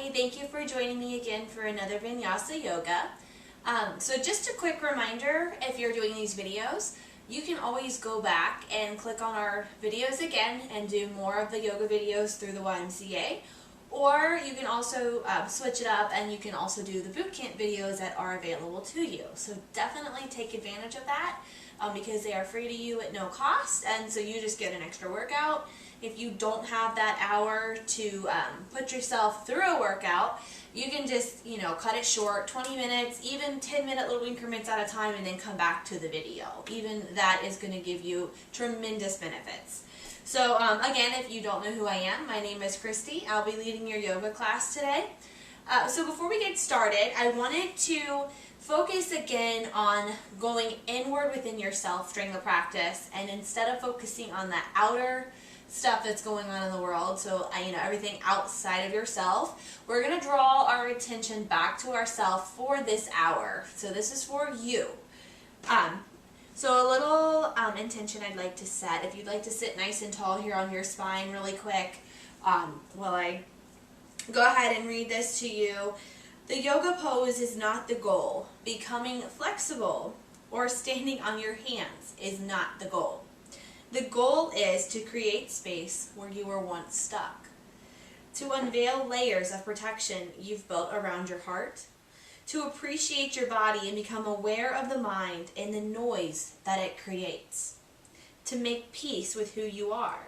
Hi, thank you for joining me again for another Vinyasa yoga. So just a quick reminder, if you're doing these videos, you can always go back and click on our videos again and do more of the yoga videos through the YMCA. Or you can also switch it up and you can also do the bootcamp videos that are available to you. So definitely take advantage of that because they are free to you at no cost, and so you just get an extra workout. If you don't have that hour to put yourself through a workout, you can just, cut it short, 20 minutes, even 10-minute little increments at a time, and then come back to the video. Even that is going to give you tremendous benefits. So again, if you don't know who I am, my name is Christy. I'll be leading your yoga class today. So before we get started, I wanted to focus again on going inward within yourself during the practice, and instead of focusing on the outer stuff that's going on in the world, so everything outside of yourself, we're going to draw our attention back to ourselves for this hour. So this is for you. So a little intention I'd like to set. If you'd like to sit nice and tall here on your spine really quick while I go ahead and read this to you. The yoga pose is not the goal. Becoming flexible or standing on your hands is not the goal. The goal is to create space where you were once stuck, to unveil layers of protection you've built around your heart, to appreciate your body and become aware of the mind and the noise that it creates, to make peace with who you are.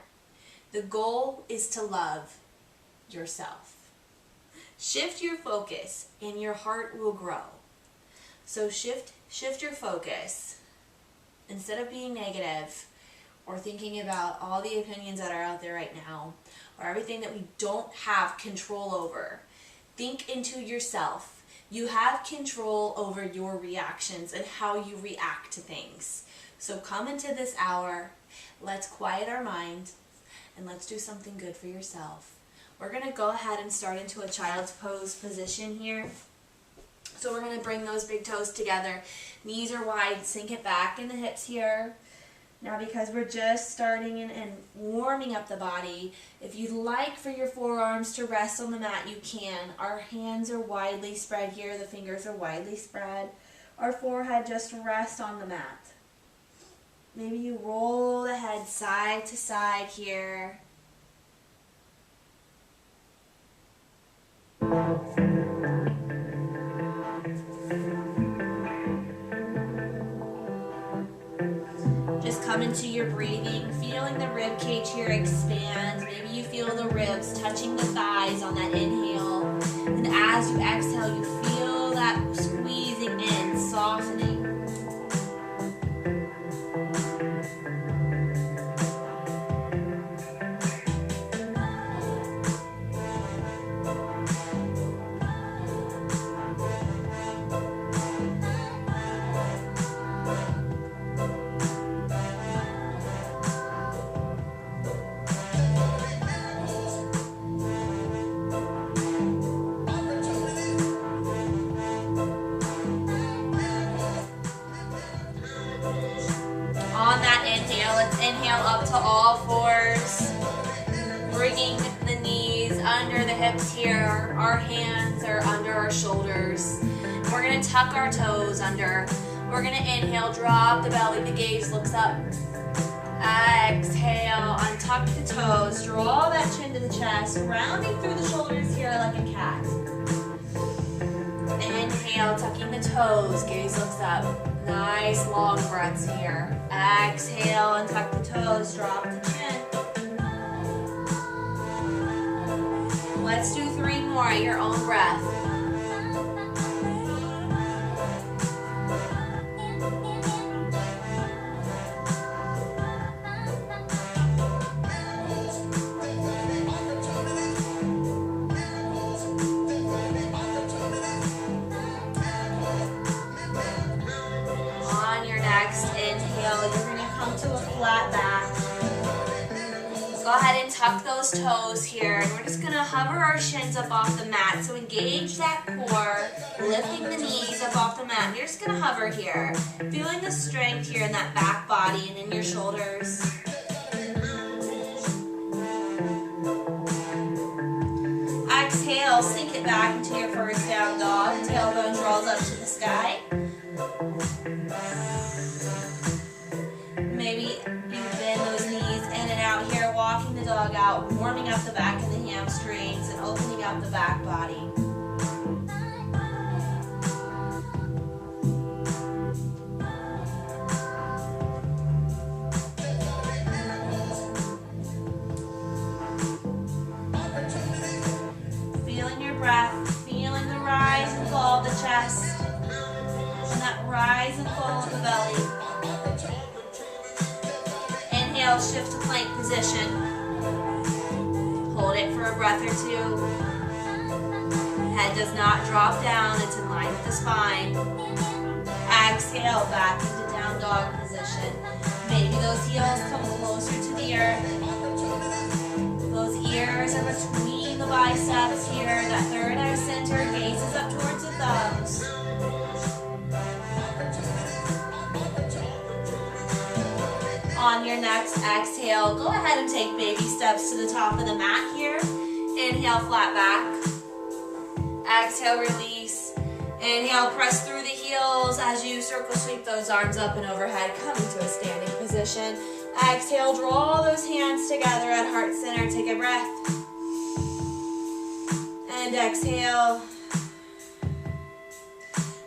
The goal is to love yourself. Shift your focus and your heart will grow. So shift your focus. Instead of being negative or thinking about all the opinions that are out there right now or everything that we don't have control over, think into yourself. You have control over your reactions and how you react to things. So come into this hour, let's quiet our mind, and let's do something good for yourself. We're going to go ahead and start into a child's pose position here. So we're going to bring those big toes together. Knees are wide, sink it back in the hips here. Now because we're just starting and warming up the body, if you'd like for your forearms to rest on the mat, you can. Our hands are widely spread here. The fingers are widely spread. Our forehead just rests on the mat. Maybe you roll the head side to side here. Just come into your breathing, feeling the rib cage here expand. Maybe you feel the ribs touching the thighs on that inhale. And as you exhale, you feel that squeezing in, softening. On that inhale, let's inhale up to all fours, bringing the knees under the hips here. Our hands are under our shoulders. We're going to tuck our toes under. We're going to inhale, drop the belly, the gaze looks up. Exhale, untuck the toes, draw that chin to the chest, rounding through the shoulders here like a cat. Inhale, tucking the toes, gaze looks up. Nice long breaths here. Exhale and tuck the toes, drop the chin. Let's do 3 more at your own breath. Inhale, you're going to come to a flat back. Go ahead and tuck those toes here, and we're just going to hover our shins up off the mat. So engage that core, lifting the knees up off the mat. You're just going to hover here, feeling the strength here in that back body and in your shoulders. Exhale, sink it back into your first down dog. Tailbone draws up to the sky. Maybe you bend those knees in and out here, walking the dog out, warming up the back of the hamstrings and opening up the back body. Feeling your breath, feeling the rise and fall of the chest, and that rise and fall of the belly. Inhale, shift to plank position. Hold it for a breath or two. Head does not drop down, it's in line with the spine. Exhale, back into down dog position. Maybe those heels come closer to the earth. Those ears are between the biceps here. That third eye center gazes up towards the thumbs. On your next exhale, go ahead and take baby steps to the top of the mat here. Inhale, flat back. Exhale, release. Inhale, press through the heels as you circle sweep those arms up and overhead, coming to a standing position. Exhale, draw those hands together at heart center. Take a breath. And exhale.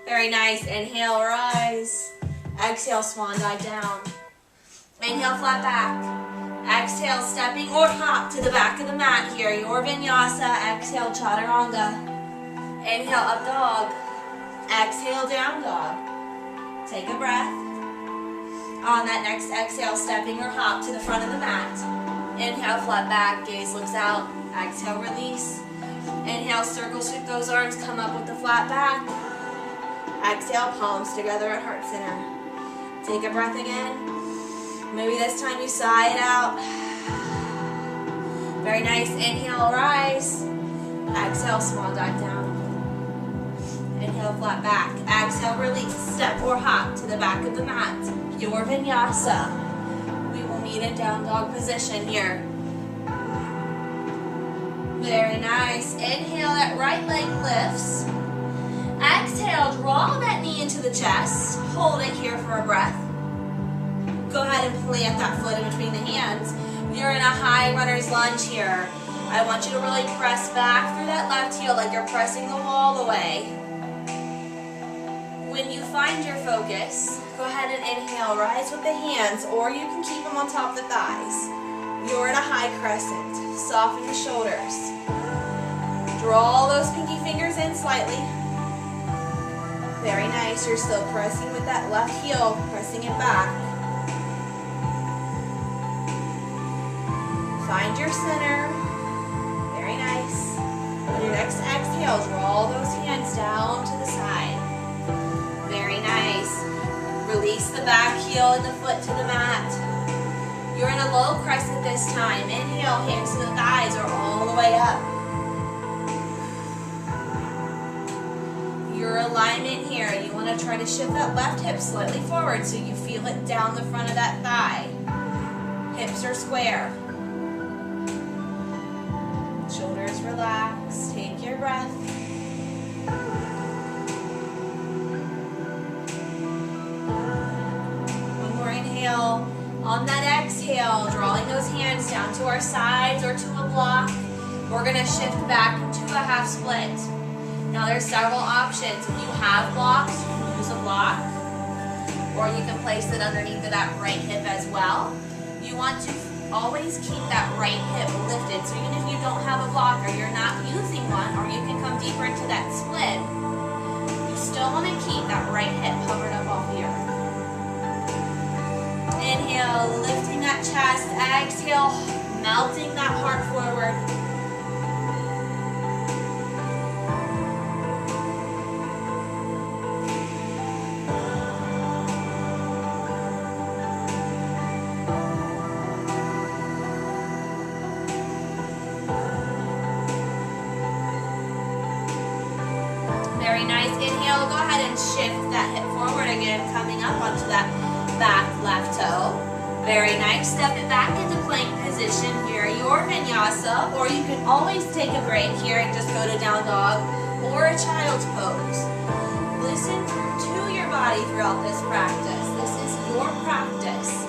Very nice. Inhale, rise. Exhale, swan dive down. Inhale, flat back. Exhale, stepping or hop to the back of the mat here. Your vinyasa. Exhale, chaturanga. Inhale, up dog. Exhale, down dog. Take a breath. On that next exhale, stepping or hop to the front of the mat. Inhale, flat back, gaze looks out. Exhale, release. Inhale, circle sweep those arms, come up with the flat back. Exhale, palms together at heart center. Take a breath again. Maybe this time you sigh it out. Very nice. Inhale, rise. Exhale, small dive down. Inhale, flat back. Exhale, release. Step or hop to the back of the mat. Your vinyasa. We will meet in down dog position here. Very nice. Inhale, that right leg lifts. Exhale, draw that knee into the chest. Hold it here for a breath. Go ahead and plant that foot in between the hands. You're in a high runner's lunge here. I want you to really press back through that left heel like you're pressing the wall away. When you find your focus, go ahead and inhale, rise with the hands, or you can keep them on top of the thighs. You're in a high crescent. Soften the shoulders. Draw those pinky fingers in slightly. Very nice. You're still pressing with that left heel, pressing it back. Find your center. Very nice. On your next exhale, draw those hands down to the side. Very nice. Release the back heel and the foot to the mat. You're in a low crescent this time. Inhale, hands to the thighs or all the way up. Your alignment here, you want to try to shift that left hip slightly forward so you feel it down the front of that thigh. Hips are square. Shoulders relax. Take your breath. One more inhale. On that exhale, drawing those hands down to our sides or to a block, we're going to shift back into a half split. Now there's several options. If you have blocks, you can use a block, or you can place it underneath of that right hip as well. You want to always keep that right hip lifted, so even if you don't have a block or you're not using one, or you can come deeper into that split, you still want to keep that right hip hovered up off the earth. Inhale, lifting that chest. Exhale, melting that heart forward. Very nice. Inhale, go ahead and shift that hip forward again, coming up onto that back left toe. Very nice. Step it back into plank position here, your vinyasa, or you can always take a break here and just go to down dog or a child's pose. Listen to your body throughout this practice. This is your practice,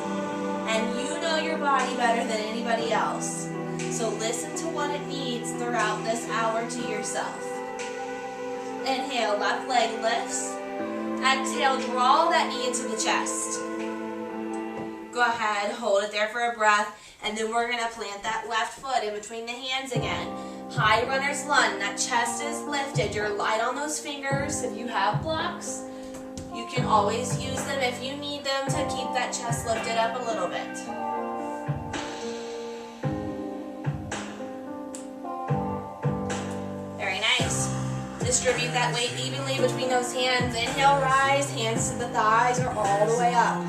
and you know your body better than anybody else. So listen to what it needs throughout this hour to yourself. Inhale, left leg lifts. Exhale, draw that knee into the chest. Go ahead, hold it there for a breath, and then we're going to plant that left foot in between the hands again. High runner's lunge, that chest is lifted. You're light on those fingers. If you have blocks, you can always use them if you need them to keep that chest lifted up a little bit. Very nice. Distribute that weight evenly between those hands. Inhale, rise, hands to the thighs or all the way up.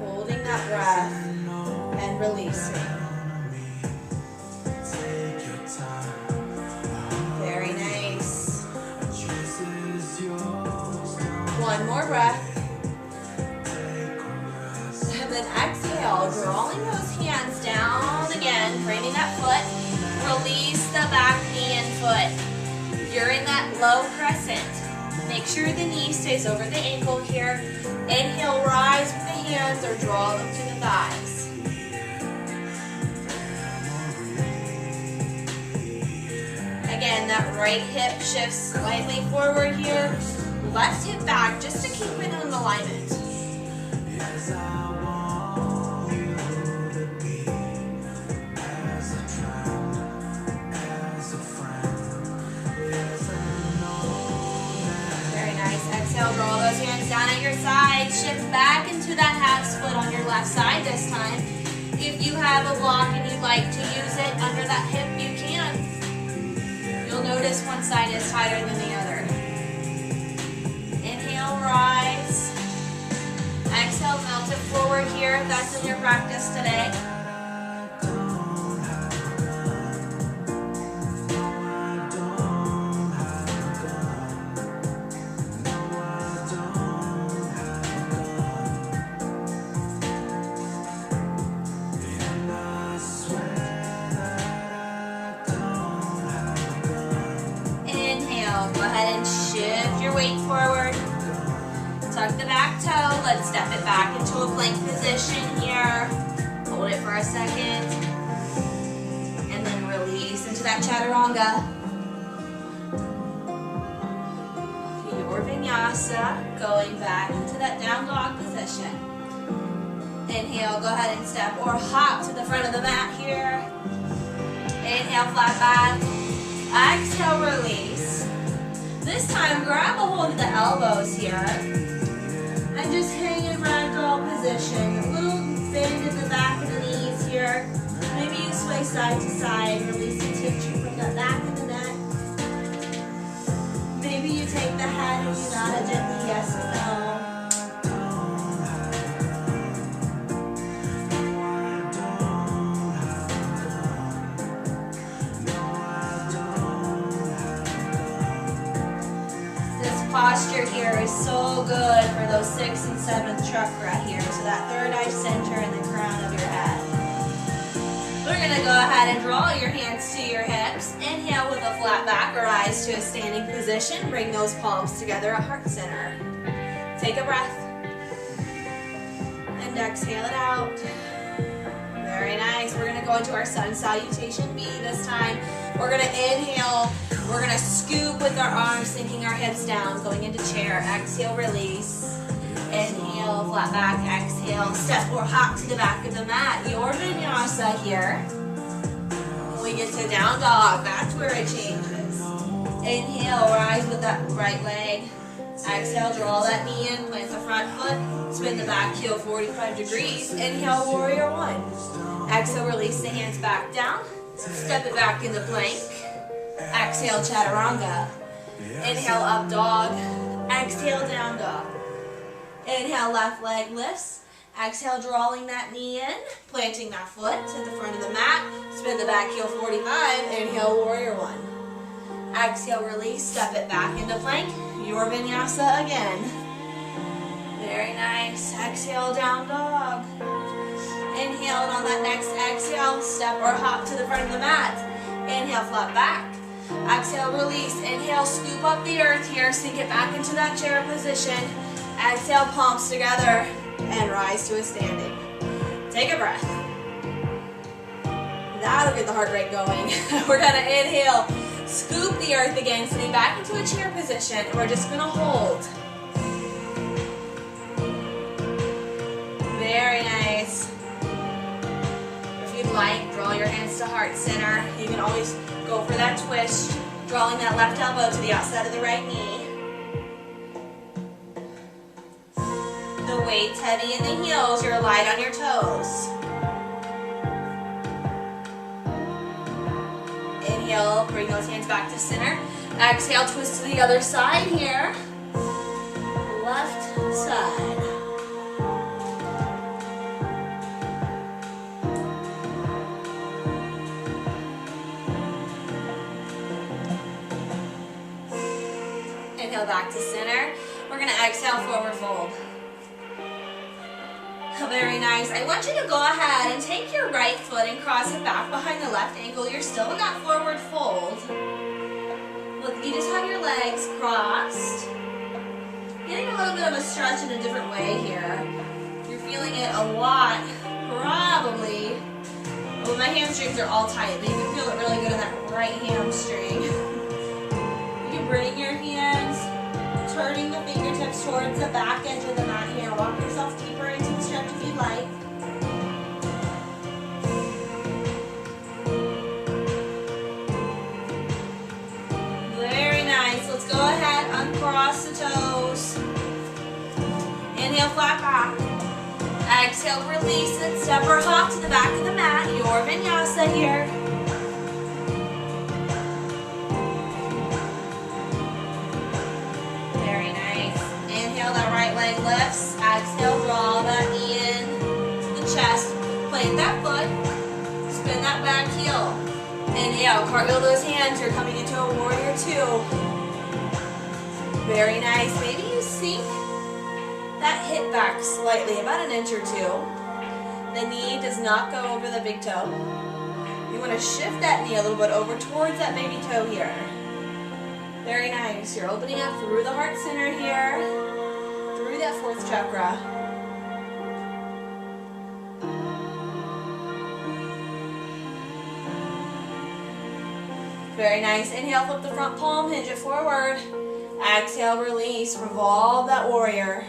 Holding that breath and releasing. Very nice. One more breath. And then exhale, drawing those hands down again, framing that foot. Release the back knee and foot. You're in that low crescent. Make sure the knee stays over the ankle here. Inhale, rise with the hands or draw them to the thighs. Again, that right hip shifts slightly forward here. Left hip back just to keep it in alignment. Exhale, draw those hands down at your side. Shift back into that half split on your left side this time. If you have a block and you'd like to use it under that hip, you can. You'll notice one side is tighter than the other. Inhale, rise. Exhale, melt it forward here if that's in your practice today. Go ahead and shift your weight forward. Tuck the back toe. Let's step it back into a plank position here. Hold it for a second. And then release into that chaturanga. Your vinyasa, going back into that down dog position. Inhale, go ahead and step or hop to the front of the mat here. Inhale, flat back. Exhale, release. This time, grab a hold of the elbows here and just hang in ragdoll position. A little bend in the back of the knees here. Maybe you sway side to side, releasing tension from the back of the neck. Maybe you take the head and you nod a gently yes or no. Posture here is so good for those 6th and 7th chakra here. So that third eye center and the crown of your head. We're going to go ahead and draw your hands to your hips. Inhale with a flat back or rise to a standing position. Bring those palms together at heart center. Take a breath. And exhale it out. Very nice. We're going to go into our sun salutation B this time. We're going to inhale. We're going to scoop with our arms, sinking our hips down, going into chair. Exhale, release. Inhale, flat back. Exhale, step or hop to the back of the mat. Your vinyasa here. When we get to down dog, that's where it changes. Inhale, rise with that right leg. Exhale, draw that knee in, plant the front foot, spin the back heel 45 degrees. Inhale, warrior one. Exhale, release the hands back down. Step it back into plank. Exhale, chaturanga. Inhale, up dog. Exhale, down dog. Inhale, left leg lifts. Exhale, drawing that knee in, planting that foot to the front of the mat. Spin the back heel 45. Inhale, warrior one. Exhale, release, step it back into plank. Your vinyasa again. Very nice. Exhale, down dog. Inhale, and on that next exhale, step or hop to the front of the mat. Inhale, flat back. Exhale, release. Inhale, scoop up the earth here. Sink it back into that chair position. Exhale, palms together, and rise to a standing. Take a breath. That'll get the heart rate going. We're gonna inhale, scoop the earth again, sitting back into a chair position, and we're just gonna hold. Very nice. If you'd like, draw your hands to heart center. You can always go for that twist, drawing that left elbow to the outside of the right knee. The weight's heavy in the heels, you're light on your toes. Inhale, bring those hands back to center. Exhale, twist to the other side here. Left side. Inhale back to center. We're going to exhale, forward fold. Very nice. I want you to go ahead and take your right foot and cross it back behind the left ankle. You're still in that forward fold. Look, you just have your legs crossed. Getting a little bit of a stretch in a different way here. You're feeling it a lot, probably. Well, my hamstrings are all tight, but you can feel it really good in that right hamstring. You can bring your hands, turning the fingertips towards the back edge of the mat here. Walk yourself deeper into the stretch if you'd like. Very nice. Let's go ahead, uncross the toes. Inhale, flat back. Exhale, release it. Step or hop to the back of the mat. Your vinyasa here. Leg lifts. Exhale, draw that knee in to the chest. Plant that foot. Spin that back heel. Inhale, cartwheel those hands. You're coming into a warrior two. Very nice. Maybe you sink that hip back slightly, about an inch or two. The knee does not go over the big toe. You want to shift that knee a little bit over towards that baby toe here. Very nice. You're opening up through the heart center here. Through that fourth chakra. Very nice. Inhale, flip the front palm, hinge it forward. Exhale, release, revolve that warrior.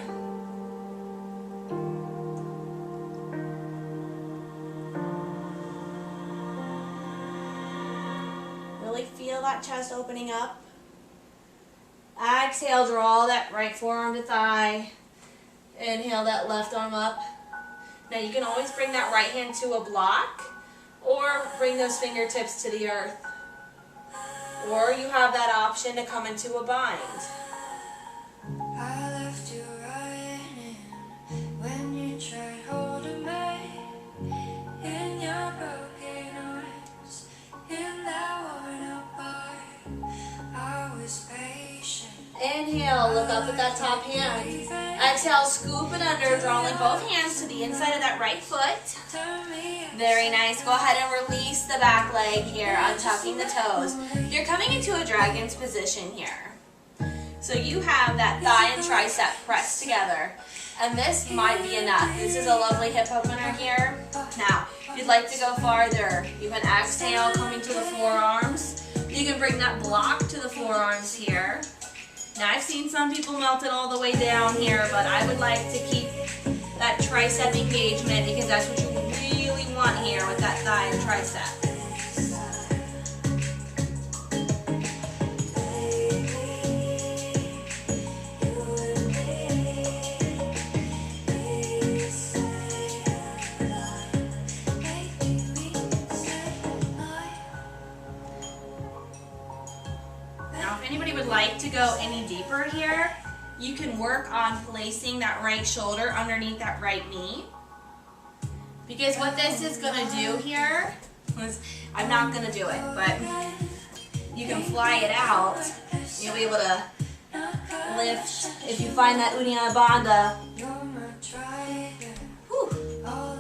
Really feel that chest opening up. Exhale, draw that right forearm to thigh. Inhale that left arm up. Now you can always bring that right hand to a block or bring those fingertips to the earth. Or you have that option to come into a bind. I left you right in when you tried holding me in your broken arms, in that worn out bar. I was patient. Inhale, look up at that top hand. Exhale, scoop it under, drawing both hands to the inside of that right foot. Very nice. Go ahead and release the back leg here, untucking the toes. You're coming into a dragon's position here. So you have that thigh and tricep pressed together. And this might be enough. This is a lovely hip opener here. Now, if you'd like to go farther, you can exhale, coming to the forearms. You can bring that block to the forearms here. Now I've seen some people melt it all the way down here, but I would like to keep that tricep engagement because that's what you really want here with that thigh and tricep. Like to go any deeper here, you can work on placing that right shoulder underneath that right knee. Because what this is going to do here is, I'm not going to do it, but you can fly it out. You'll be able to lift if you find that Uddiyana Bandha. Whew.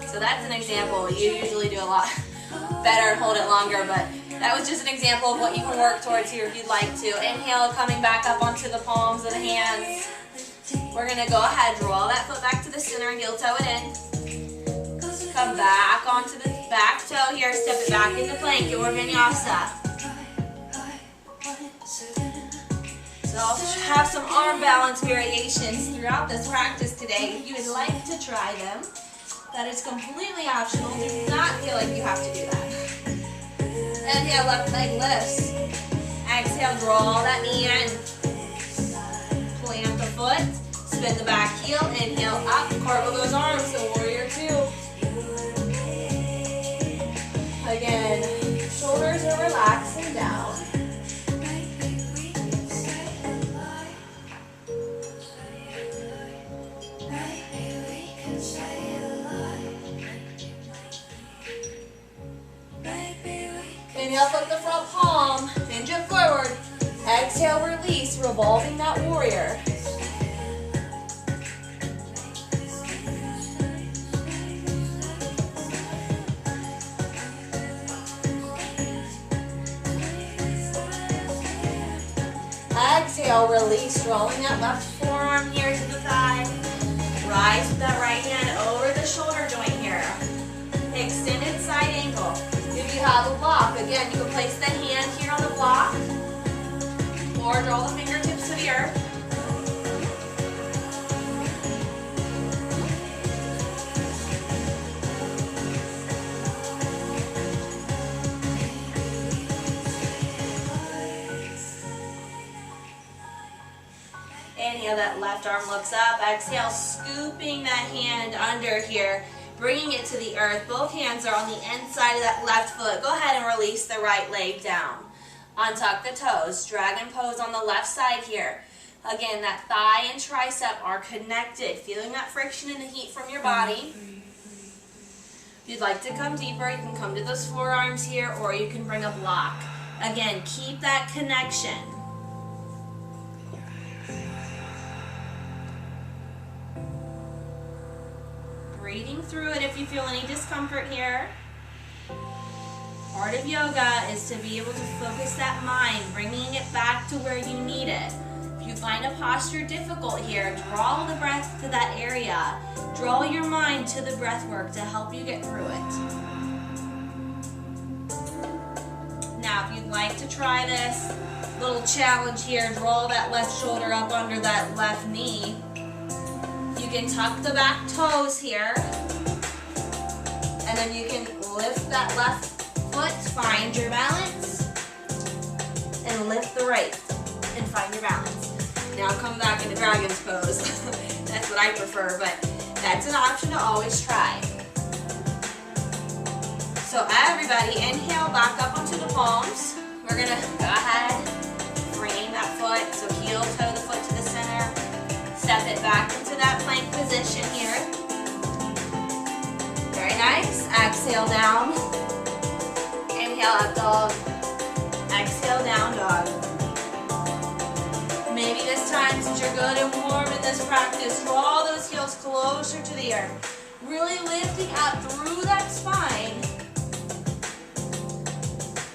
So that's an example. You usually do a lot better and hold it longer, but that was just an example of what you can work towards here if you'd like to. Inhale, coming back up onto the palms of the hands. We're going to go ahead, draw that foot back to the center and heel toe it in. Come back onto the back toe here, step it back into plank, your Vinyasa. So I'll have some arm balance variations throughout this practice today. If you would like to try them, that is completely optional. Do not feel like you have to do that. Inhale, left leg lifts. Exhale, draw that knee in. Plant the foot, spin the back heel, inhale up, cartwheel those arms, so warrior two. Again, shoulders are relaxing down. Inhale, flip the front palm, hinge it forward. Exhale, release, revolving that warrior. Exhale, release, rolling that left forearm here to the thigh. Rise with that right hand over the shoulder joint here. Extended side ankle. If you have a block, again, you can place the hand here on the block or draw the fingertips to the earth. Inhale, that left arm looks up. Exhale, scooping that hand under here, bringing it to the earth. Both hands are on the inside of that left foot. Go ahead and release the right leg down. Untuck the toes. Dragon pose on the left side here. Again, that thigh and tricep are connected. Feeling that friction and the heat from your body. If you'd like to come deeper, you can come to those forearms here, or you can bring a block. Again, keep that connection. Breathing through it if you feel any discomfort here. Part of yoga is to be able to focus that mind, bringing it back to where you need it. If you find a posture difficult here, draw the breath to that area. Draw your mind to the breath work to help you get through it. Now, if you'd like to try this little challenge here, draw that left shoulder up under that left knee. You can tuck the back toes here, and then you can lift that left foot, find your balance, and lift the right, and find your balance. Now come back into dragon's pose. That's what I prefer, but that's an option to always try. So everybody, inhale back up onto the palms. We're gonna go ahead, bring that foot, so heel toe the foot to the center. Step it back into that plank position here. Very nice. Exhale down. Inhale up dog. Exhale down dog. Maybe this time, since you're good and warm in this practice, draw those heels closer to the earth. Really lifting up through that spine.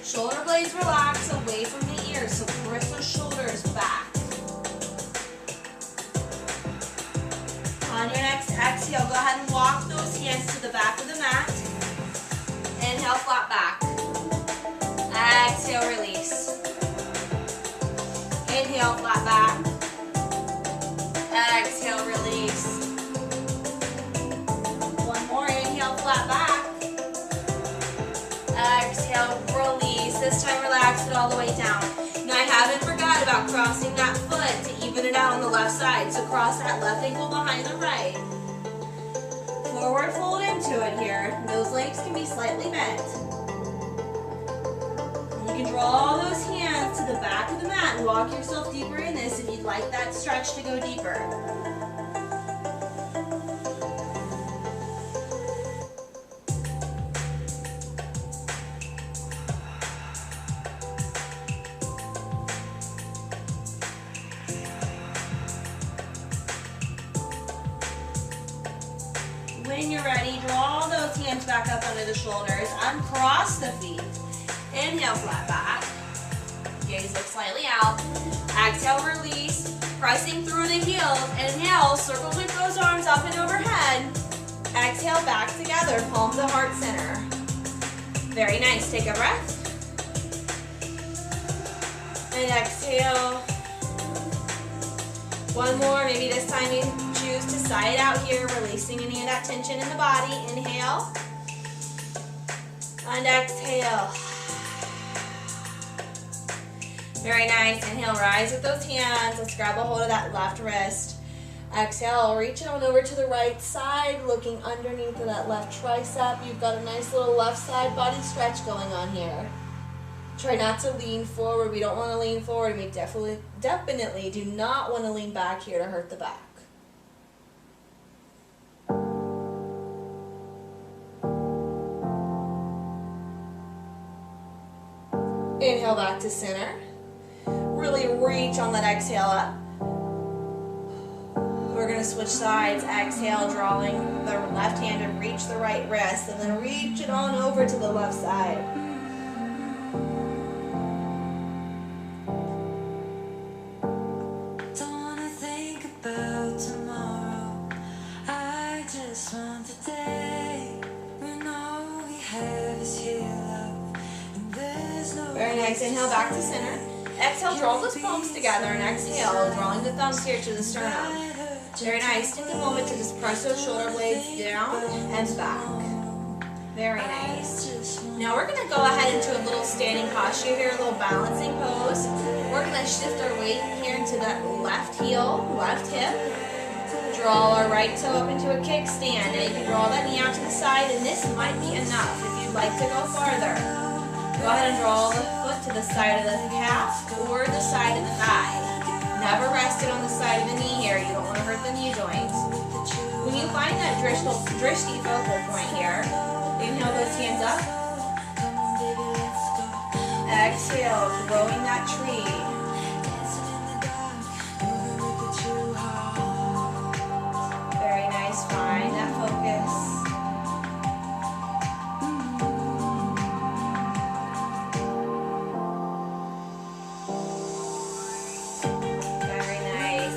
Shoulder blades relax away from the ears, so press those shoulders back. On your next exhale, go ahead and walk those hands to the back of the mat. Inhale, flat back. Exhale, release. Inhale, flat back. Exhale, release. One more, inhale, flat back. Exhale, release. This time, relax it all the way down. Now, I haven't forgot about crossing that foot to even it out on the left side. So cross that left ankle behind the right. Forward fold into it here. Those legs can be slightly bent. You can draw those hands to the back of the mat and walk yourself deeper in this if you'd like that stretch to go deeper. you're ready, draw those hands back up under the shoulders. Uncross the feet. Inhale, flat back. Gaze look slightly out. Exhale, release. Pressing through the heels. Inhale, circle with those arms up and overhead. Exhale, back together, palm to heart center. Very nice. Take a breath. And exhale. One more. Maybe this time you choose to sigh it out here, releasing any of that tension in the body. Inhale. And exhale. Very nice. Inhale, rise with those hands. Let's grab a hold of that left wrist. Exhale, reach it on over to the right side, looking underneath of that left tricep. You've got a nice little left side body stretch going on here. Try not to lean forward. We don't want to lean forward. We definitely do not want to lean back here to hurt the back. Inhale back to center. Really reach on that exhale up. We're going to switch sides. Exhale, drawing the left hand to reach the right wrist, and then reach it on over to the left side. Don't wanna think about tomorrow. I just want today. When all we have is here, love, and there's no. Very nice. Inhale back to center. Exhale, draw those palms together, and exhale, drawing the thumbs here to the sternum. Very nice. Take a moment to just press those shoulder blades down and back. Very nice. Now we're going to go ahead into a little standing posture here, a little balancing pose. We're going to shift our weight here into that left heel, left hip. Draw our right toe up into a kickstand. Now you can draw that knee out to the side, and this might be enough if you'd like to go farther. Go ahead and draw the foot to the side of the calf or the side of the thigh. Never rest it on the side of the knee here. You don't want to hurt the knee joints. When you find that drishti focal point here, inhale those hands up. Exhale, growing that tree. Very nice. Find that focus.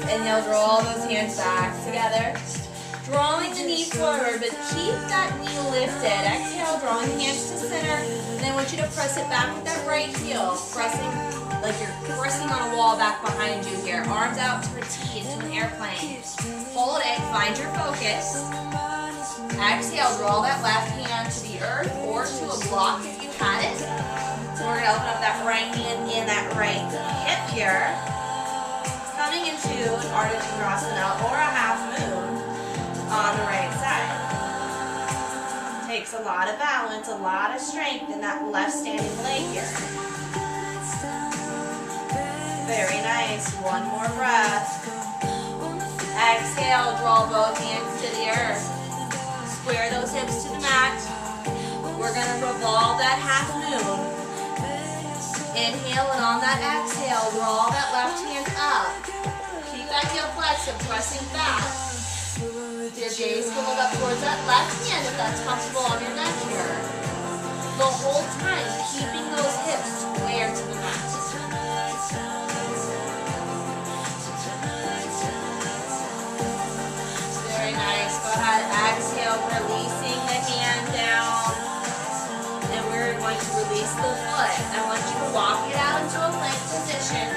Inhale, draw those hands back together. Drawing the knee forward, but keep that knee lifted. Exhale, drawing the hands to center. And then I want you to press it back with that right heel. Pressing like you're pressing on a wall back behind you here. Arms out to a T, into an airplane. Hold it, find your focus. Exhale, draw that left hand to the earth or to a block if you had it. So we're going to open up that right hand in that right hip here. Coming into an Ardha Chandrasana or a half moon on the right side. Takes a lot of balance, a lot of strength in that left standing leg here. Very nice. One more breath. Exhale, draw both hands to the earth. Square those hips to the mat. We're going to revolve that half moon. Inhale, and on that exhale, draw that left hand up. Keep that heel flexed, pressing back. Your gaze can look up towards that left hand if that's comfortable on your neck here. The whole time, keeping those hips square to the mat. Very nice. Go ahead, exhale, releasing the hand down. We're going to release the foot. I want you to walk it out into a plank position.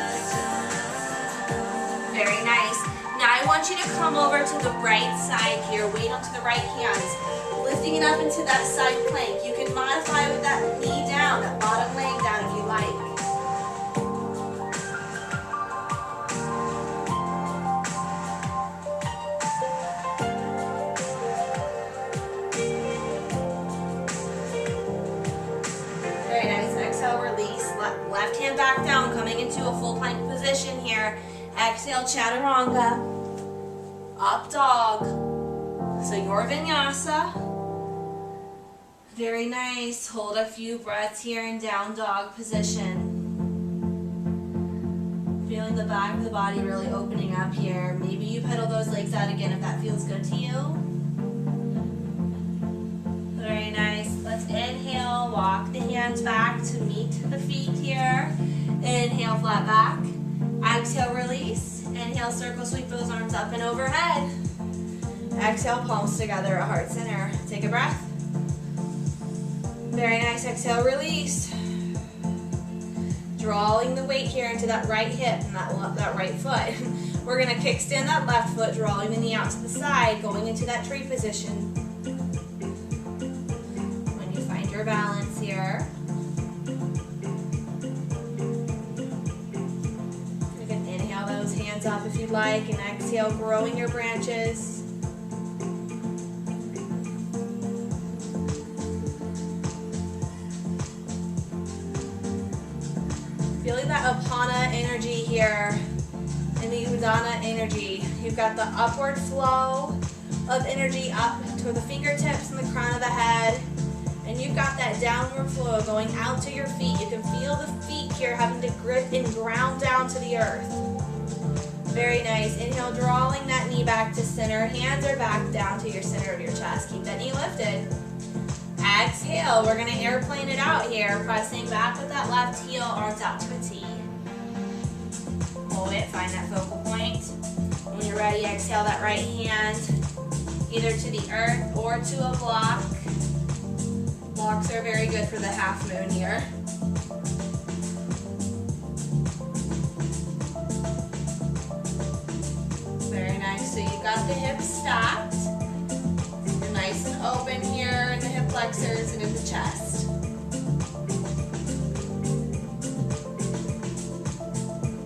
Very nice. Now I want you to come over to the right side here. Weight onto the right hands. Lifting it up into that side plank. You can modify with that knee down, that bottom leg down if you like. Left hand back down, coming into a full plank position here. Exhale, chaturanga. Up dog. So your vinyasa. Very nice. Hold a few breaths here in down dog position. Feeling the back of the body really opening up here. Maybe you pedal those legs out again if that feels good to you. lift. Inhale, walk the hands back to meet the feet here. Inhale, flat back. Exhale, release. Inhale, circle, sweep those arms up and overhead. Exhale, palms together at heart center. Take a breath. Very nice. Exhale, release. Drawing the weight here into that right hip and that right foot. We're going to kickstand that left foot, drawing the knee out to the side, going into that tree position. When you find your balance here. You can inhale those hands up if you'd like, and exhale, growing your branches. Feeling that Apana energy here and the Udana energy. You've got the upward flow of energy up to the fingertips and the crown of the head. And you've got that downward flow going out to your feet. You can feel the feet here having to grip and ground down to the earth. Very nice. Inhale, drawing that knee back to center. Hands are back down to your center of your chest. Keep that knee lifted. Exhale, we're going to airplane it out here, pressing back with that left heel, arms out to a T. Hold it, find that focal point. When you're ready, exhale that right hand, either to the earth or to a block. Blocks are very good for the half moon here. Very nice, so you've got the hips stacked. Nice and open here in the hip flexors and in the chest.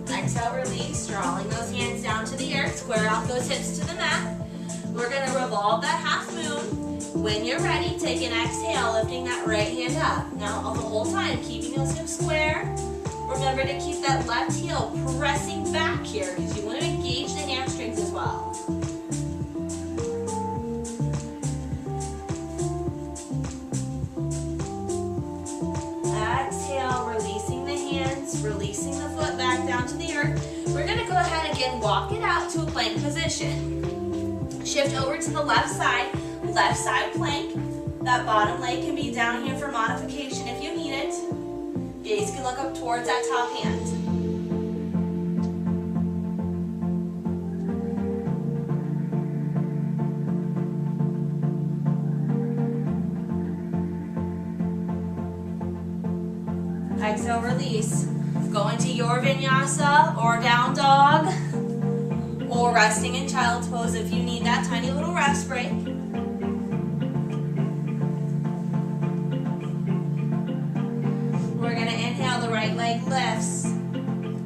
Exhale, release, drawing those hands down to the earth, square out those hips to the mat. We're going to revolve that half moon. When you're ready, take an exhale, lifting that right hand up. Now, the whole time, keeping those hips square. Remember to keep that left heel pressing back here because you want to engage the hamstrings as well. Releasing the foot back down to the earth. We're going to go ahead again, walk it out to a plank position. Shift over to the left side plank. That bottom leg can be down here for modification if you need it. Gaze can look up towards that top hand. Exhale, release. Go into your vinyasa or down dog or resting in child's pose if you need that tiny little rest break. We're going to inhale, the right leg lifts.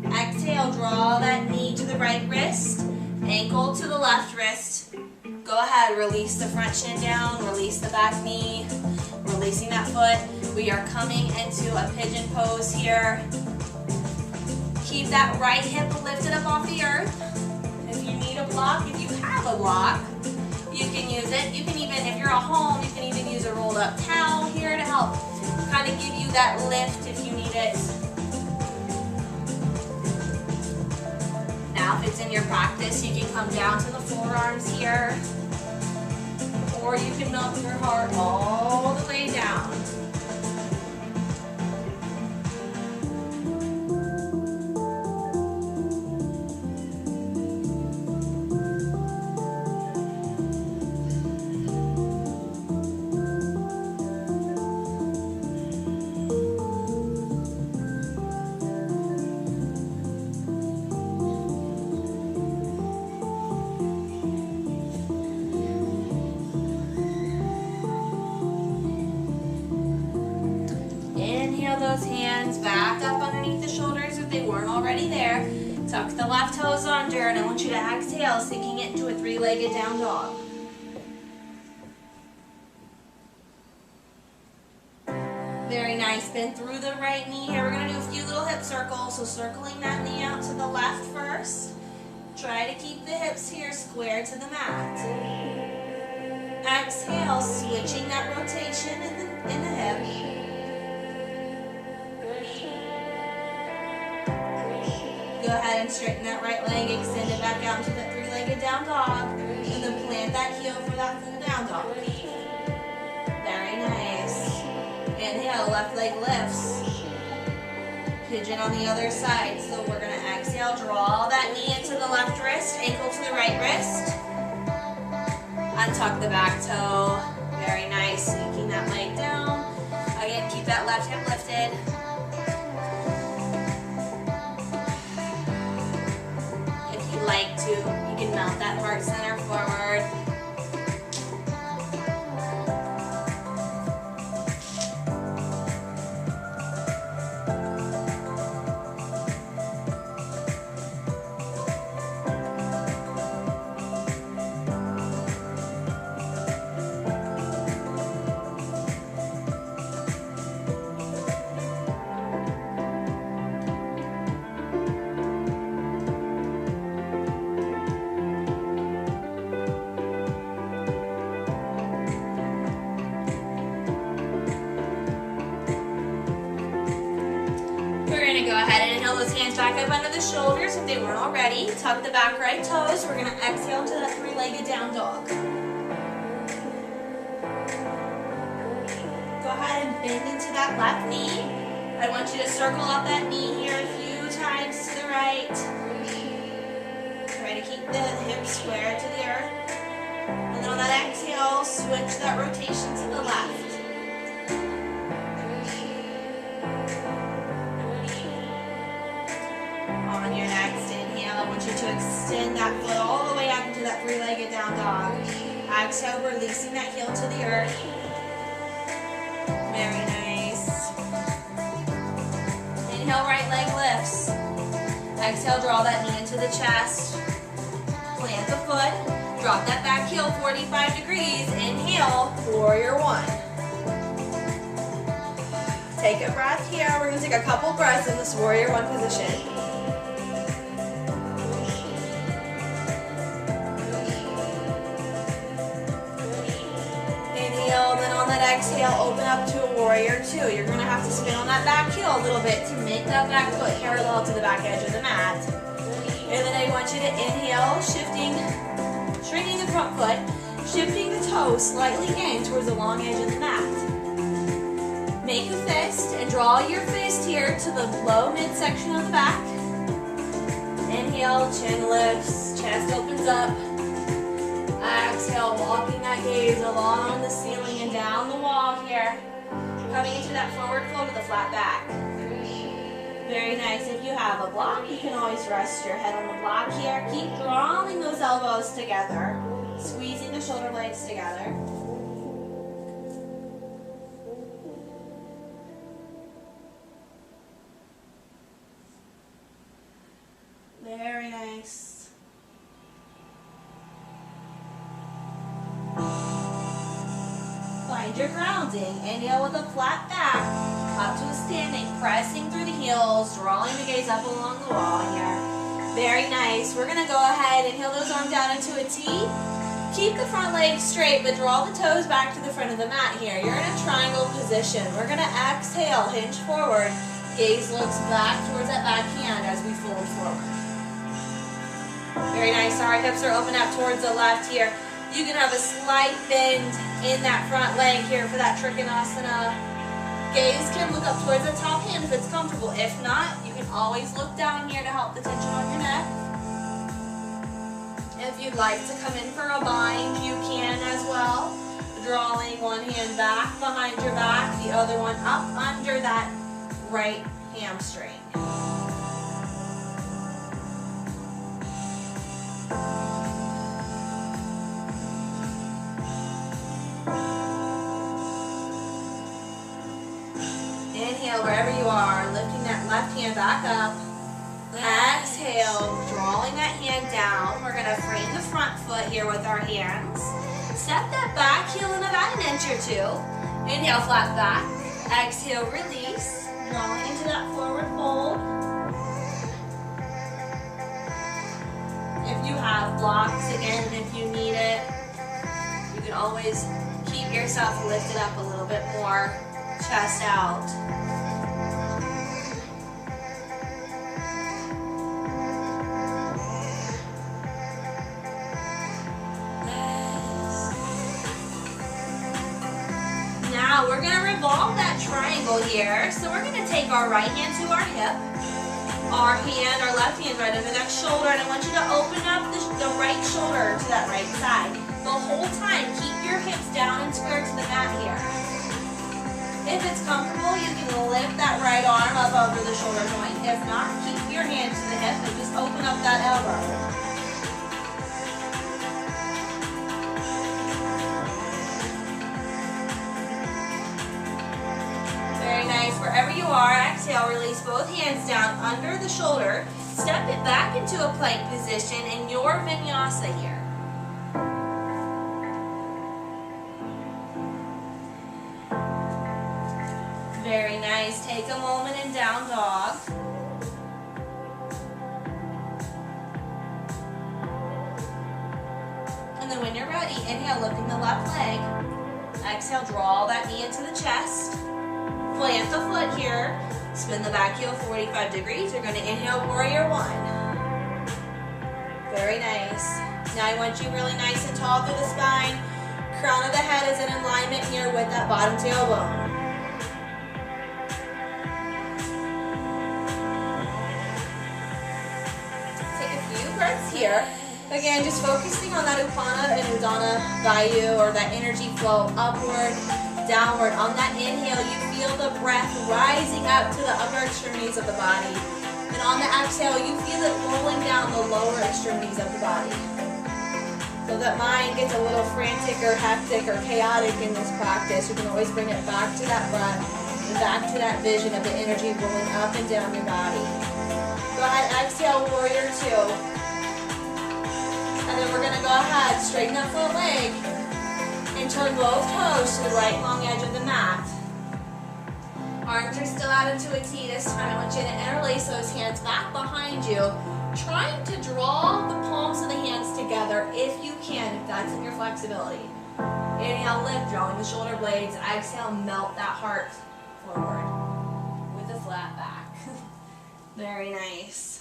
Exhale, draw that knee to the right wrist, ankle to the left wrist. Go ahead, release the front shin down, release the back knee, releasing that foot. We are coming into a pigeon pose here. Keep that right hip lifted up off the earth. If you need a block, if you have a block, you can use it. You can even, if you're at home, you can even use a rolled up towel here to help kind of give you that lift if you need it. Now, if it's in your practice, you can come down to the forearms here, or you can melt your heart all the way down. Those hands back up underneath the shoulders if they weren't already there. Tuck the left toes under, and I want you to exhale, sinking it into a three-legged down dog. Very nice. Bend through the right knee here. We're going to do a few little hip circles. So circling that knee out to the left first. Try to keep the hips here square to the mat. Exhale, switching that rotation in the hip. Go ahead and straighten that right leg, extend it back out into that three-legged down dog, and then plant that heel for that full down dog. Very nice. Inhale, left leg lifts. Pigeon on the other side. So we're gonna exhale, draw that knee into the left wrist, ankle to the right wrist. Untuck the back toe. Very nice, sinking that leg down. Again, keep that left hip lifted. If you like to, you can mount that heart center forward. Go ahead and inhale those hands back up under the shoulders if they weren't already. Tuck the back right toes. We're going to exhale to that three-legged down dog. Go ahead and bend into that left knee. I want you to circle up that knee here a few times to the right. Try to keep the hips square to the earth. And then on that exhale, switch that rotation to the left. On your next inhale, I want you to extend that foot all the way up into that three-legged down dog. Exhale, releasing that heel to the earth. Very nice. Inhale, right leg lifts. Exhale, draw that knee into the chest. Plant the foot. Drop that back heel 45 degrees. Inhale, warrior one. Take a breath here. We're going to take a couple breaths in this warrior one position. And then on that exhale, open up to a warrior two. You're going to have to spin on that back heel a little bit to make that back foot parallel to the back edge of the mat. And then I want you to inhale, shrinking the front foot, shifting the toes slightly in towards the long edge of the mat. Make a fist and draw your fist here to the low midsection of the back. Inhale, chin lifts, chest opens up. Exhale, walking that gaze along the ceiling and down the wall here. Coming into that forward fold of the flat back. Very nice. If you have a block, you can always rest your head on the block here. Keep drawing those elbows together. Squeezing the shoulder blades together. Very nice. Find your grounding. Inhale with a flat back, up to a standing, pressing through the heels, drawing the gaze up along the wall here. Very nice. We're going to go ahead and heel those arms down into a T. Keep the front leg straight, but draw the toes back to the front of the mat here. You're in a triangle position. We're going to exhale, hinge forward. Gaze looks back towards that back hand as we fold forward. Very nice. Our hips are open up towards the left here. You can have a slight bend in that front leg here for that Trikonasana. Gaze can look up towards the top hand if it's comfortable. If not, you can always look down here to help the tension on your neck. If you'd like to come in for a bind, you can as well. Drawing one hand back behind your back, the other one up under that right hamstring. Inhale wherever you are, lifting that left hand back up. Exhale, drawing that hand down. We're going to frame the front foot here with our hands. Step that back heel in about an inch or two. Inhale, flat back. Exhale, release. Drawing into that forward fold. If you have blocks, again, if you need it, you can always keep yourself lifted up a little bit more. Chest out. Now we're going to revolve that here. So we're gonna take our right hand to our hip, our left hand right under that shoulder, and I want you to open up the right shoulder to that right side. The whole time, keep your hips down and square to the mat here. If it's comfortable, you can lift that right arm up over the shoulder joint. If not, keep your hand to the hip and just open up that elbow. Very nice. Wherever you are, exhale, release both hands down under the shoulder. Step it back into a plank position in your vinyasa here. Very nice. Take a moment in down dog. And then when you're ready, inhale, lifting the left leg. Exhale, draw that knee into the chest. Plant the foot here. Spin the back heel 45 degrees. You're going to inhale, warrior one. Very nice. Now I want you really nice and tall through the spine. Crown of the head is in alignment here with that bottom tailbone. Here. Again, just focusing on that Upana and Udana Vayu, or that energy flow upward, downward. On that inhale, you feel the breath rising up to the upper extremities of the body. And on the exhale, you feel it rolling down the lower extremities of the body. So that mind gets a little frantic or hectic or chaotic in this practice, you can always bring it back to that breath and back to that vision of the energy rolling up and down your body. Go ahead, exhale, warrior two. And then we're going to go ahead, straighten that foot leg, and turn both toes to the right long edge of the mat. Arms are still out into a T this time. I want you to interlace those hands back behind you, trying to draw the palms of the hands together if you can, if that's in your flexibility. Inhale, lift, drawing the shoulder blades. Exhale, melt that heart forward with a flat back. Very nice.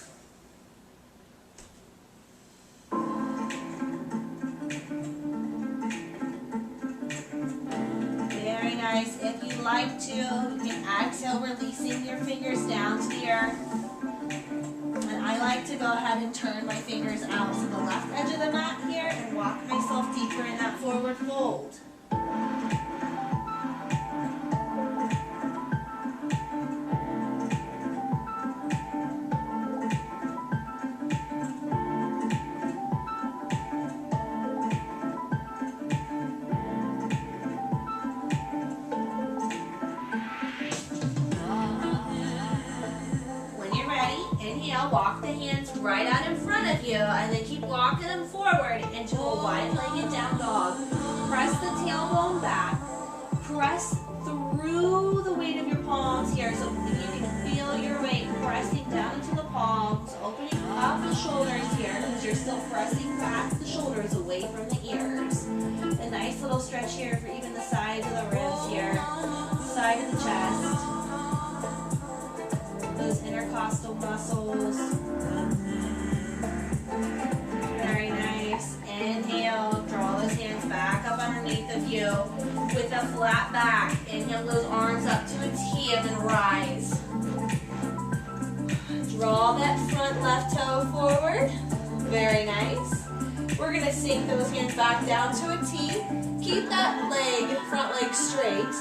Nice. If you like to, you can exhale, releasing your fingers down to the earth. And I like to go ahead and turn my fingers out to the left edge of the mat here and walk myself deeper in that forward fold. Walk the hands right out in front of you, and then keep walking them forward into a wide-legged down dog. Press the tailbone back. Press through the weight of your palms here, so you can feel your weight pressing down into the palms, opening up the shoulders here, because you're still pressing back the shoulders away from the ears. A nice little stretch here for even the sides of the ribs here, side of the chest. Those intercostal muscles. Very nice. Inhale, draw those hands back up underneath of you with a flat back. Inhale those arms up to a T and then rise. Draw that front left toe forward. Very nice. We're going to sink those hands back down to a T. Keep that leg, front leg straight.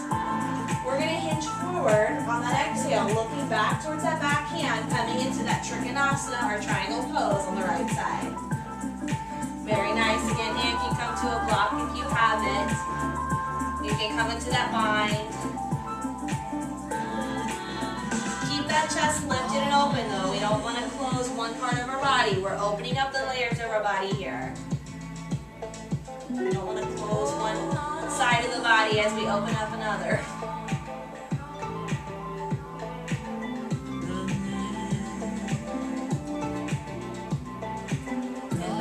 We're going to hinge forward on that exhale, looking back towards that back hand, coming into that Trikonasana or triangle pose on the right side. Very nice. Again, hand can come to a block if you have it. You can come into that bind. Keep that chest lifted and open though. We don't want to close one part of our body. We're opening up the layers of our body here. We don't want to close one side of the body as we open up another.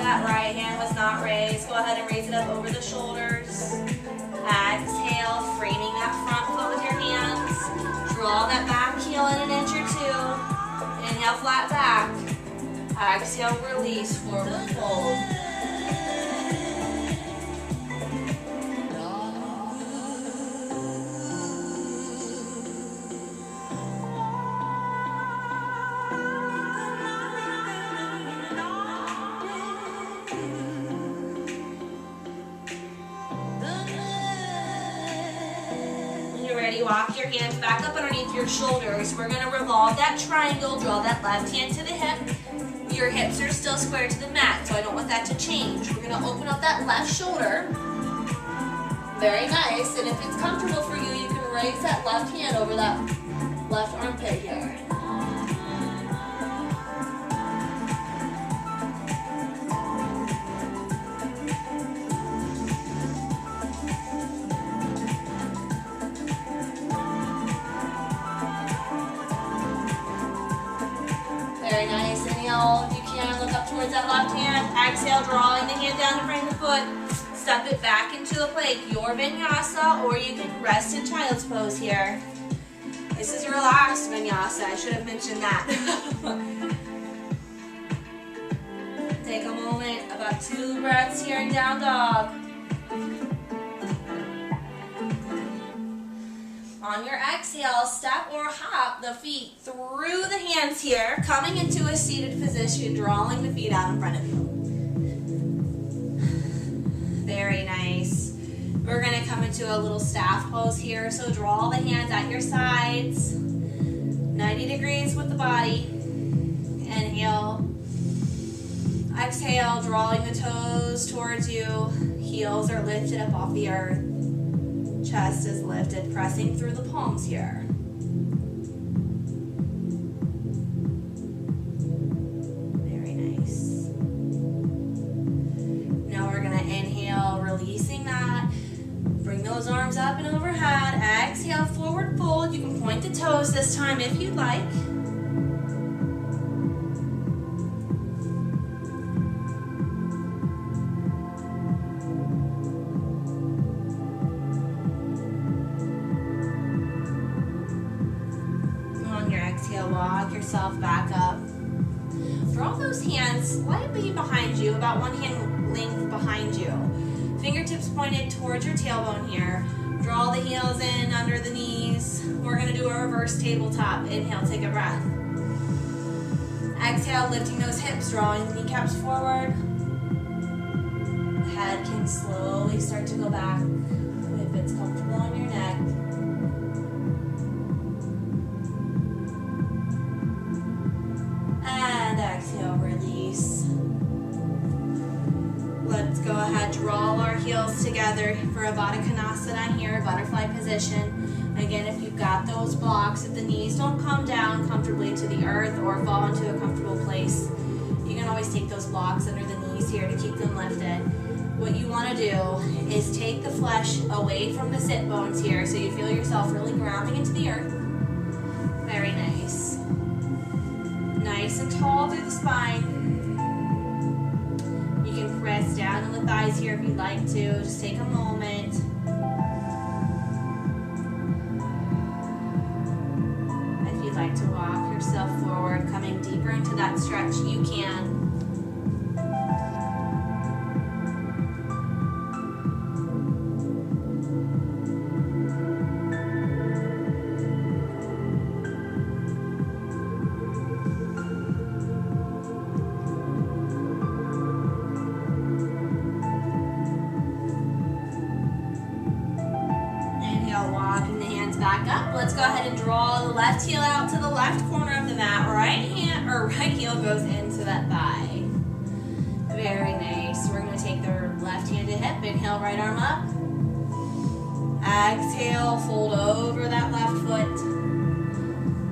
That right hand was not raised. Go ahead and raise it up over the shoulders. Exhale, framing that front foot with your hands. Draw that back heel in an inch or two. Inhale, flat back. Exhale, release, forward fold. walk your hands back up underneath your shoulders. We're gonna revolve that triangle, draw that left hand to the hip. Your hips are still square to the mat, so I don't want that to change. We're gonna open up that left shoulder. Very nice, and if it's comfortable for you, you can raise that left hand over that left armpit here. Very nice. Inhale, if you can, look up towards that left hand. Exhale, drawing the hand down in front of the foot. Step it back into a plank, your Vinyasa, or you can rest in child's pose here. This is relaxed Vinyasa. I should have mentioned that. Take a moment, about 2 breaths here in down dog. On your exhale, step or hop the feet through the hands here, coming into a seated position, drawing the feet out in front of you. Very nice. We're going to come into a little staff pose here, so draw the hands at your sides, 90 degrees with the body. Inhale. Exhale, drawing the toes towards you, heels are lifted up off the earth. Chest is lifted, pressing through the palms here. Very nice. Now we're going to inhale, releasing that. Bring those arms up and overhead. Exhale, forward fold. You can point the toes this time if you'd like. Walk yourself back up. Draw those hands slightly behind you, about 1 hand length behind you. Fingertips pointed towards your tailbone here. Draw the heels in under the knees. We're going to do a reverse tabletop. Inhale, take a breath. Exhale, lifting those hips, drawing the kneecaps forward. The head can slowly start to go back if it's comfortable on your neck. And exhale, release. Let's go ahead, draw our heels together for a Baddha Konasana here, butterfly position. Again, if you've got those blocks, if the knees don't come down comfortably to the earth or fall into a comfortable place, you can always take those blocks under the knees here to keep them lifted. What you want to do is take the flesh away from the sit bones here so you feel yourself really grounding into the earth. Very nice. Nice and tall through the spine. You can press down on the thighs here if you'd like to. Just take a moment. If you'd like to walk yourself forward, coming deeper into that stretch, you can. Walking the hands back up. Let's go ahead and draw the left heel out to the left corner of the mat. Right heel goes into that thigh. Very nice. We're going to take the left hand to hip. Inhale, right arm up. Exhale, fold over that left foot.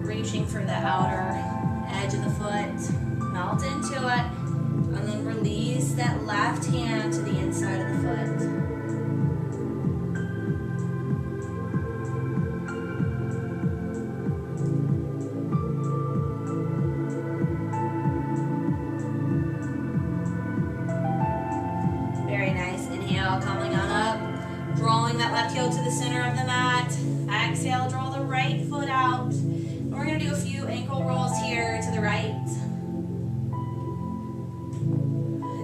Reaching for the outer edge of the foot. Melt into it. And then release that left hand to the inside of the foot. Coming on up, drawing that left heel to the center of the mat. Exhale, draw the right foot out. And we're going to do a few ankle rolls here to the right.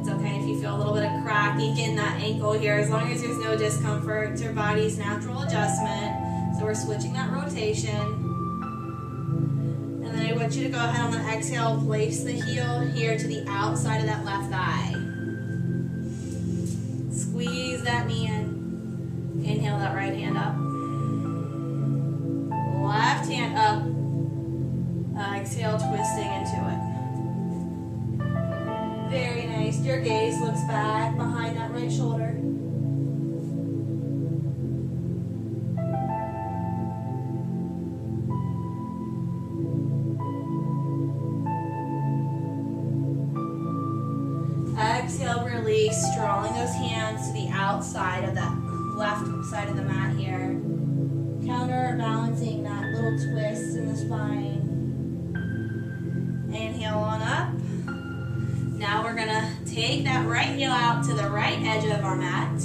It's okay if you feel a little bit of cracking in that ankle here, as long as there's no discomfort. It's your body's natural adjustment. So we're switching that rotation. And then I want you to go ahead on the exhale, place the heel here to the outside of that left thigh. Squeeze that knee in. Inhale that right hand up. shoulder, gaze looks back behind that right shoulder. Exhale, release, drawing those hands to the outside of that left side of the mat here. Counterbalancing that little twist in the spine. Inhale on up. Now we're gonna take that right heel out to the right edge of our mat.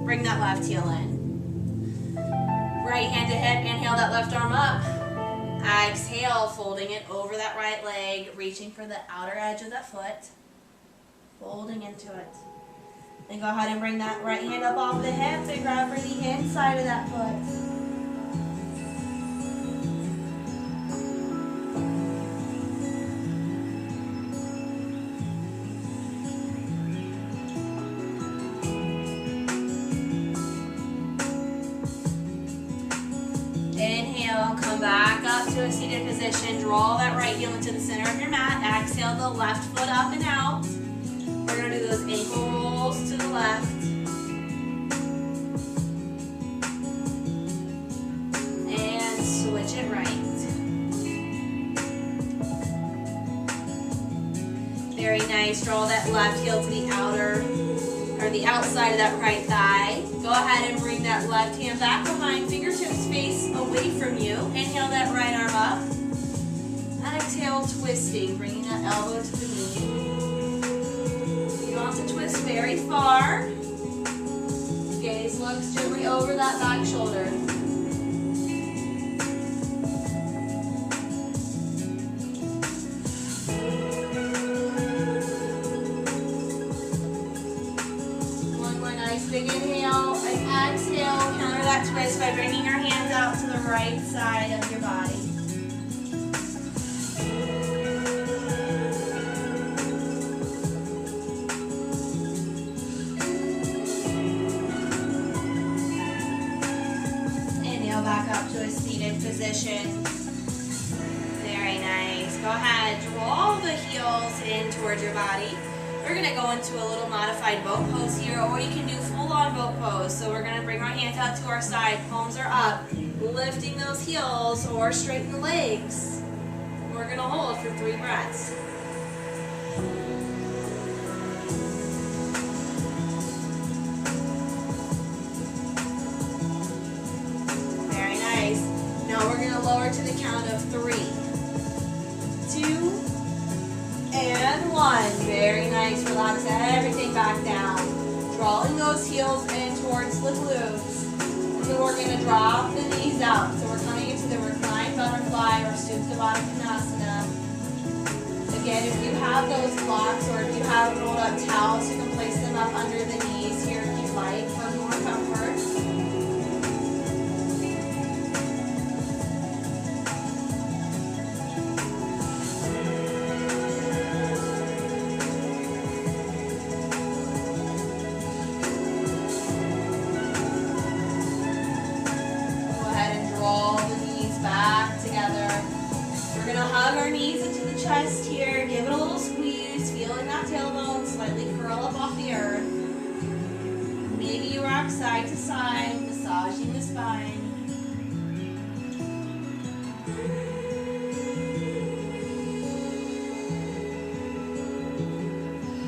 Bring that left heel in. Right hand to hip, inhale that left arm up. Exhale, folding it over that right leg, reaching for the outer edge of that foot. Folding into it. Then go ahead and bring that right hand up off the hip and grab for the inside of that foot. Inhale, come back up to a seated position. Draw that right heel into the center of your mat. Exhale the left foot up and out. We're going to do those ankle rolls to the left. And switch it right. Very nice. Draw that left heel to the outer, or the outside of that right thigh. Go ahead and bring that left hand back behind, fingertips face away from you. Inhale that right arm up. Exhale, twisting, bringing that elbow to the knee. You don't have to twist very far. Gaze looks gently over that back shoulder. Big inhale and exhale. Counter that twist by bringing your hands out to the right side of your body. Inhale back up to a seated position. Very nice. Go ahead, draw the heels in towards your body. We're going to go into a little modified boat pose here, or you can do full-on boat pose. So we're going to bring our hands out to our side, palms are up, lifting those heels or straighten the legs. We're going to hold for 3 breaths. Very nice. Now we're going to lower to the count of 3, 2, and 1. Very nice. Relax everything back down. Drawing those heels in towards the glutes. And then we're going to drop the knees out. So we're coming into the reclined butterfly or Supta Baddha Konasana. Again, if you have those blocks or if you have rolled up towels, you can place them up under the knees here if you like for more comfort. Hug our knees into the chest here. Give it a little squeeze. Feeling that tailbone slightly curl up off the earth. Maybe you rock side to side, massaging the spine.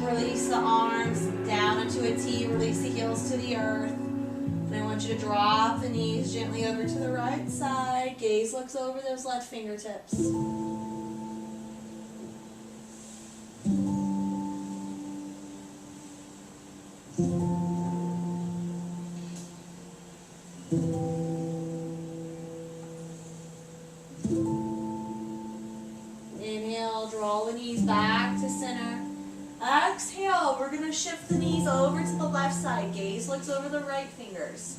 Release the arms down into a T. Release the heels to the earth. And I want you to drop the knees gently over to the right side. Gaze looks over those left fingertips. Inhale, draw the knees back to center. Exhale, we're going to shift the knees over to the left side. Gaze looks over the right fingers.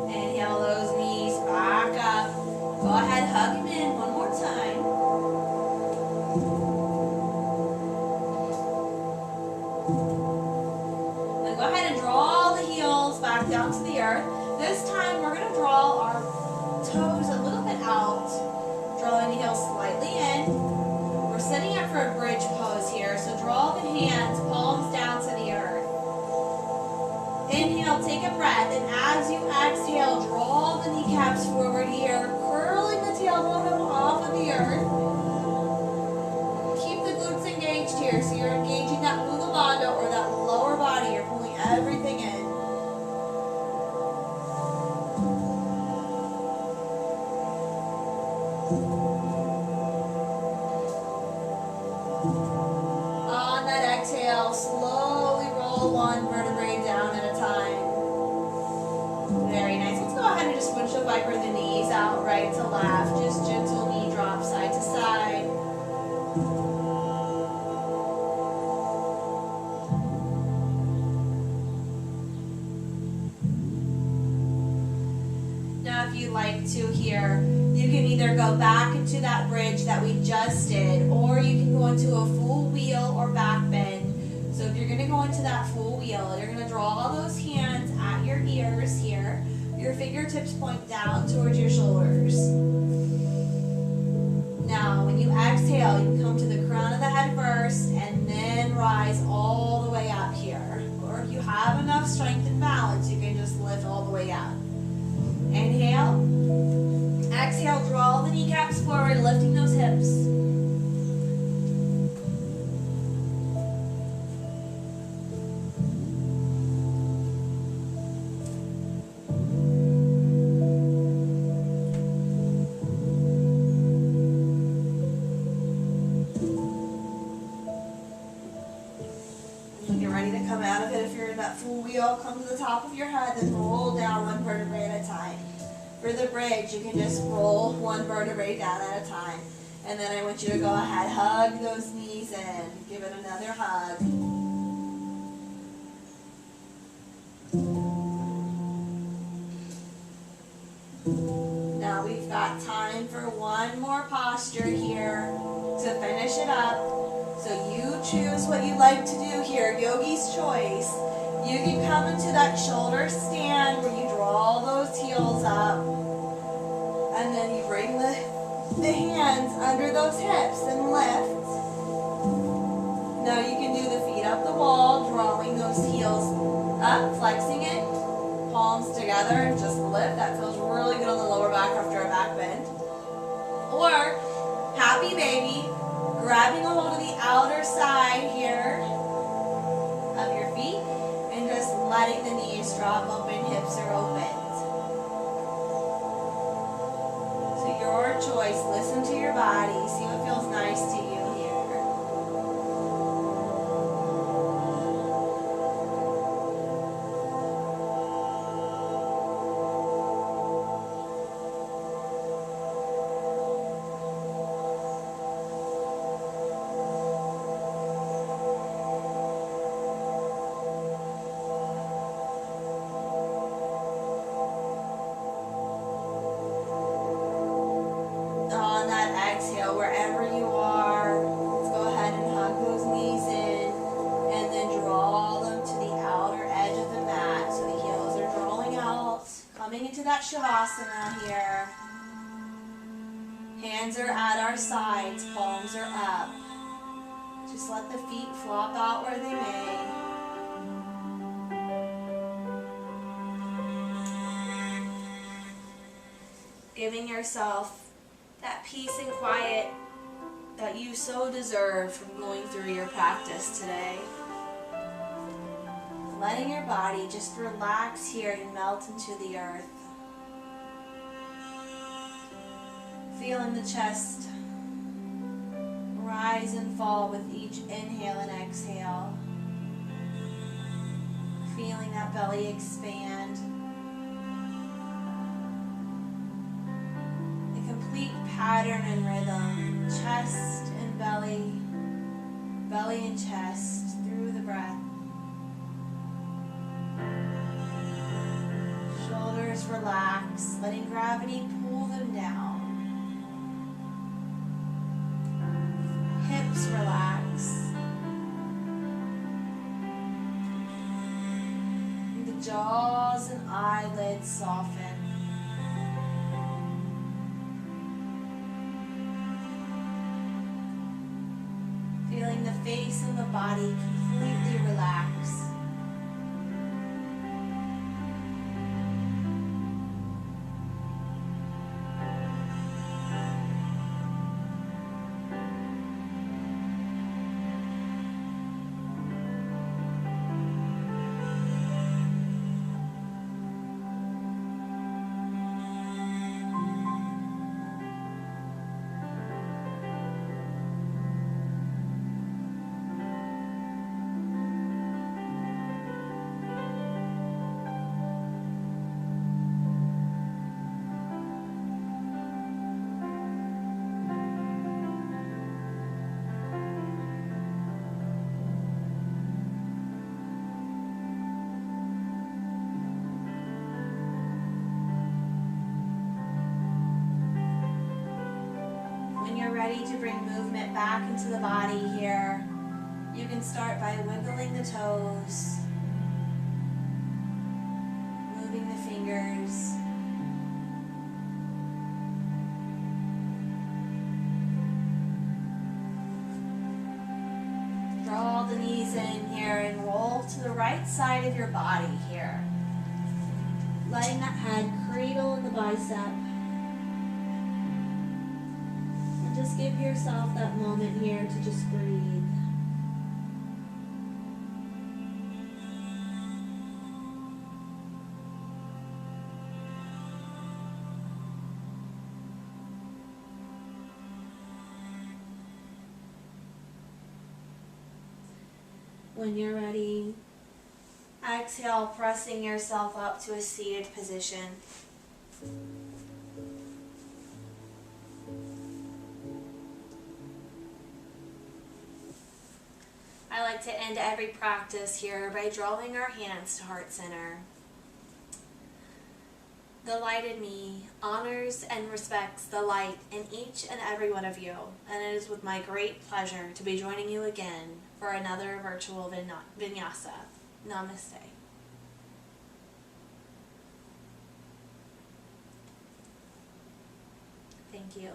Inhale those knees back up. Go ahead, hug them in one more time. time we're going to draw our toes a little bit out, drawing the heels slightly in. We're setting up for a bridge pose here, so draw the hands, palms down to the earth. Inhale, take a breath, and as you exhale, draw the kneecaps forward here, curling the tailbone off of the earth. Keep the glutes engaged here, so you're engaging that Mula Bandha or that lower body. You're pulling everything in. On that exhale, slowly roll one vertebrae down at a time. Very nice. Let's go ahead and just windshield viper the knees out right to left. Just gentle knee drop side to side. Now if you'd like to here, you can either go back into that bridge that we just did, or you can go into a full wheel or back bend. So if you're going to go into that full wheel, you're going to draw all those hands at your ears here. Your fingertips point down towards your shoulders. Now when you exhale, you come to the crown of the head first and then rise all the way up here. Or if you have enough strength and balance, you can just lift all the way up. Inhale. Exhale, draw the kneecaps forward, lifting those hips. Get ready to come out of it. If you're in that full wheel, come to the top of your head, then roll down one vertebrae at a time. For the bridge, you can just roll one vertebrae down at a time. And then I want you to go ahead, hug those knees in. Give it another hug. Now we've got time for one more posture here to finish it up. So you choose what you like to do here, yogi's choice. You can come into that shoulder stand where you draw those heels up. And then you bring the hands under those hips and lift. Now you can do the feet up the wall, drawing those heels up, flexing it, palms together, and just lift. That feels really good on the lower back after a back bend. Or happy baby, grabbing a hold of the outer side here of your feet and just letting the knees drop open, hips are opened. So your choice, listen to your body, see what feels nice to you here. Exhale wherever you are. Let's go ahead and hug those knees in and then draw them to the outer edge of the mat so the heels are drawing out. Coming into that Shavasana here. Hands are at our sides, palms are up. Just let the feet flop out where they may. Giving yourself that peace and quiet that you so deserve from going through your practice today. Letting your body just relax here and melt into the earth. Feeling the chest rise and fall with each inhale and exhale. Feeling that belly expand. Complete pattern and rhythm, chest and belly, belly and chest through the breath. Shoulders relax, letting gravity pull them down. Hips relax. The jaws and eyelids soften. Feeling the face and the body completely relax. When you're ready to bring movement back into the body here, you can start by wiggling the toes, moving the fingers. Draw the knees in here and roll to the right side of your body here. Letting that head cradle in the bicep. Just give yourself that moment here to just breathe. When you're ready, exhale, pressing yourself up to a seated position. I like to end every practice here by drawing our hands to heart center. The light in me honors and respects the light in each and every one of you, and it is with my great pleasure to be joining you again for another virtual Vinyasa. Namaste. Thank you.